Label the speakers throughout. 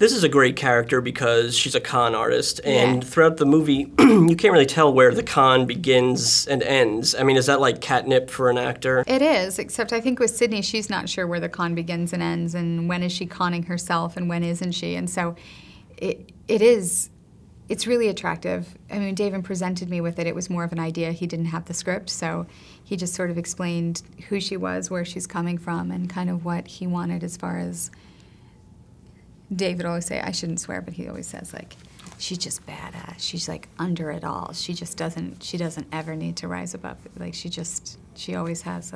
Speaker 1: This is a great character because she's a con artist, and throughout the movie, you can't really tell where the con begins and ends. I mean, is that like catnip for an actor?
Speaker 2: It is, except I think with Sydney, she's not sure where the con begins and ends, and when is she conning herself, and when isn't she? And so it's really attractive. I mean, David presented me with it. It was more of an idea. He didn't have the script, so he just sort of explained who she was, where she's coming from, and kind of what he wanted as far as David always say, I shouldn't swear, but he always says, like, she's just badass. She's like under it all. She just she doesn't ever need to rise above it. Like she always has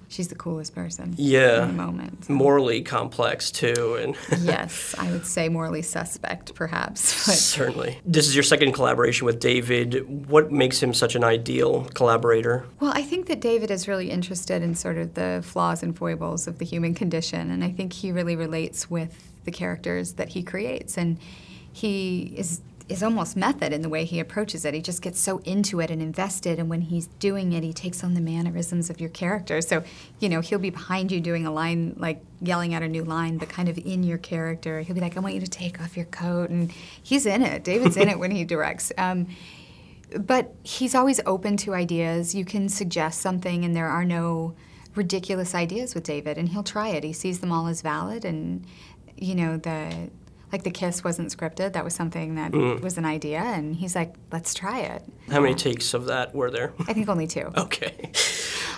Speaker 2: she's the coolest person in the moment. So.
Speaker 1: Morally complex too. And
Speaker 2: yes, I would say morally suspect perhaps. But.
Speaker 1: Certainly. This is your second collaboration with David. What makes him such an ideal collaborator?
Speaker 2: Well, I think that David is really interested in sort of the flaws and foibles of the human condition, and I think he really relates with the characters that he creates, and he is almost method in the way he approaches it. He just gets so into it and invested, and when he's doing it, he takes on the mannerisms of your character. So, you know, he'll be behind you doing a line, like yelling out a new line, but kind of in your character. He'll be like, I want you to take off your coat, and he's in it. David's in it when he directs. But he's always open to ideas. You can suggest something, and there are no ridiculous ideas with David, and he'll try it. He sees them all as valid, and you know, the kiss wasn't scripted. That was something that was an idea, and he's like, let's try it.
Speaker 1: How many takes of that were there?
Speaker 2: I think only 2.
Speaker 1: Okay.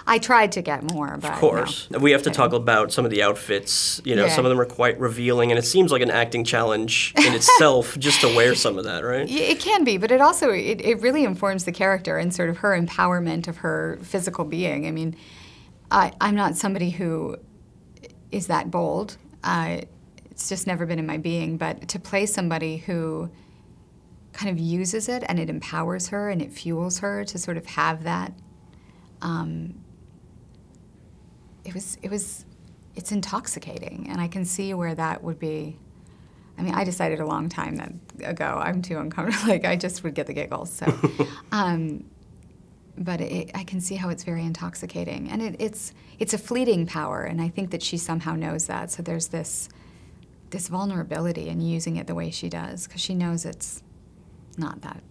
Speaker 2: I tried to get more, but
Speaker 1: of course. No. We have to talk about some of the outfits. You know, some of them are quite revealing, and it seems like an acting challenge in itself just to wear some of that, right?
Speaker 2: It can be, but it also, it really informs the character and sort of her empowerment of her physical being. I mean, I'm not somebody who is that bold. It's just never been in my being, but to play somebody who kind of uses it and it empowers her and it fuels her to sort of have that, it's intoxicating, and I can see where that would be. I mean, I decided a long time ago, I'm too uncomfortable, like I just would get the giggles, so. But I can see how it's very intoxicating, and it's a fleeting power, and I think that she somehow knows that, so there's this vulnerability in using it the way she does, because she knows it's not that.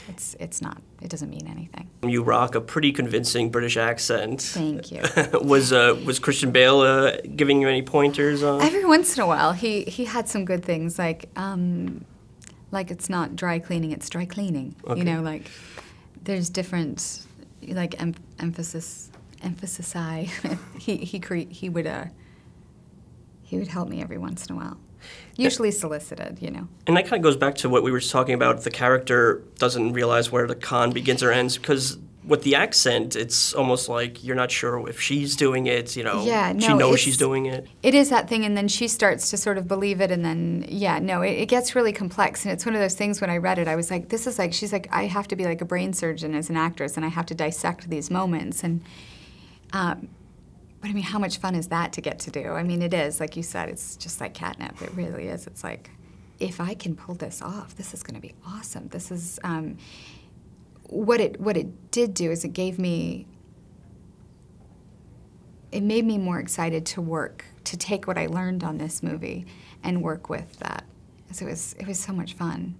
Speaker 2: It's not. It doesn't mean anything.
Speaker 1: You rock a pretty convincing British accent.
Speaker 2: Thank you.
Speaker 1: Was Christian Bale giving you any pointers on?
Speaker 2: Every once in a while, he had some good things, like it's not dry cleaning, it's dry cleaning. Okay. You know, like there's different like emphasis. He would help me every once in a while. Usually solicited, you know.
Speaker 1: And that kind of goes back to what we were talking about. The character doesn't realize where the con begins or ends, because with the accent, it's almost like you're not sure if she's doing it, you know.
Speaker 2: Yeah, no,
Speaker 1: she knows she's doing it.
Speaker 2: It is that thing, and then she starts to sort of believe it, and then, yeah, no, it gets really complex, and it's one of those things when I read it, I was like, this is like, she's like, I have to be like a brain surgeon as an actress, and I have to dissect these moments, and but I mean, how much fun is that to get to do? I mean, it is, like you said, it's just like catnip. It really is. It's like, if I can pull this off, this is going to be awesome. This is, what it did do is it made me more excited to take what I learned on this movie and work with that. So it was so much fun.